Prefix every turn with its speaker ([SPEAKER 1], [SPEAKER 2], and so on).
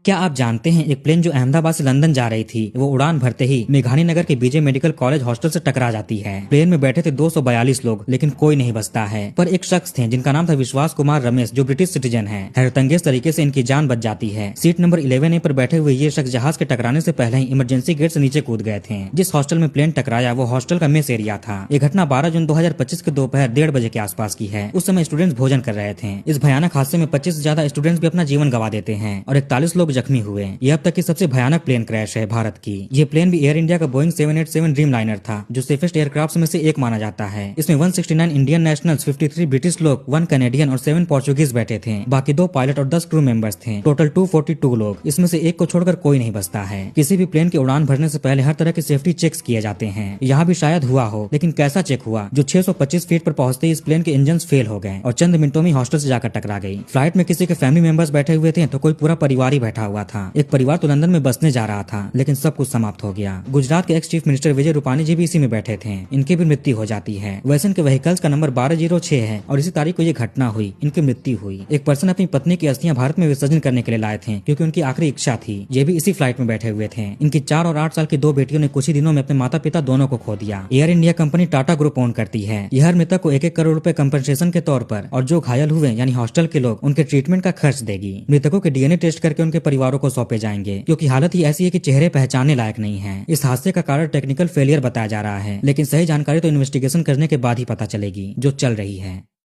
[SPEAKER 1] क्या आप जानते हैं एक प्लेन जो अहमदाबाद से लंदन जा रही थी वो उड़ान भरते ही मेघानी नगर के बीजे मेडिकल कॉलेज हॉस्टल से टकरा जाती है। प्लेन में बैठे थे 242 लोग, लेकिन कोई नहीं बचता है। पर एक शख्स थे जिनका नाम था विश्वास कुमार रमेश, जो ब्रिटिश सिटीजन है। हैरतंगेज तरीके से इनकी जान बच जाती है। सीट नंबर 11A पर बैठे हुए ये शख्स जहाज के टकराने से पहले ही इमरजेंसी गेट से नीचे कूद गए थे। जिस हॉस्टल में प्लेन टकराया वो हॉस्टल का मेस एरिया था। ये घटना 12 जून 2025 के दोपहर 1:30 बजे के आसपास की है। उस समय स्टूडेंट्स भोजन कर रहे थे। इस भयानक हादसे में 25 से ज्यादा स्टूडेंट्स भी अपना जीवन गंवा देते हैं और 41 लोग जख्मी हुए। अब तक की सबसे भयानक प्लेन क्रैश है भारत की। ये प्लेन भी एयर इंडिया का बोइंग 787 ड्रीम लाइनर था, जो सेफेस्ट एयरक्राफ्ट में से एक माना जाता है। इसमें 169 इंडियन नेशनल्स, 53 ब्रिटिश लोग, 1 कैनेडियन और 7 पोर्चुगीज बैठे थे। बाकी 2 पायलट और 10 क्रू मेंबर्स थे। टोटल 242 लोग। इसमें से एक को छोड़कर कोई नहीं बचता है। किसी भी प्लेन की उड़ान भरने से पहले हर तरह के सेफ्टी चेक्स किए जाते हैं। यहाँ भी शायद हुआ हो, लेकिन कैसा चेक हुआ जो 625 फीट पर पहुंचते ही इस प्लेन के इंजन फेल हो गए और चंद मिनटों में हॉस्टल से जाकर टकरा गई। फ्लाइट में किसी के फैमिली मेंबर्स बैठे हुए थे तो कोई पूरा परिवार ही बैठा हुआ था। एक परिवार तो लंदन में बसने जा रहा था, लेकिन सब कुछ समाप्त हो गया। गुजरात के ex chief minister Vijay Rupani जी भी इसी में बैठे थे। इनकी भी मृत्यु हो जाती है। वैसे इनके व्हीकल्स का नंबर 1206 है और इसी तारीख को ये घटना हुई, इनकी मृत्यु हुई। एक पर्सन अपनी पत्नी की अस्थियां भारत में विसर्जन करने के लिए लाए थे, क्योंकि उनकी आखिरी इच्छा थी। ये भी इसी फ्लाइट में बैठे हुए थे। इनकी 4 और 8 साल की 2 बेटियों ने कुछ ही दिनों में अपने माता पिता दोनों को खो दिया। Air India company Tata group own करती है। यह हर मृतक को 1-1 करोड़ रुपए कंपनसेशन के तौर पर और जो घायल हुए यानी हॉस्टल के लोग, उनके ट्रीटमेंट का खर्च देगी। मृतकों के डीएनए टेस्ट करके उनके परिवारों को सौंपे जाएंगे, क्योंकि हालत ही ऐसी है कि चेहरे पहचानने लायक नहीं है। इस हादसे का कारण टेक्निकल फेलियर बताया जा रहा है, लेकिन सही जानकारी तो इन्वेस्टिगेशन करने के बाद ही पता चलेगी, जो चल रही है।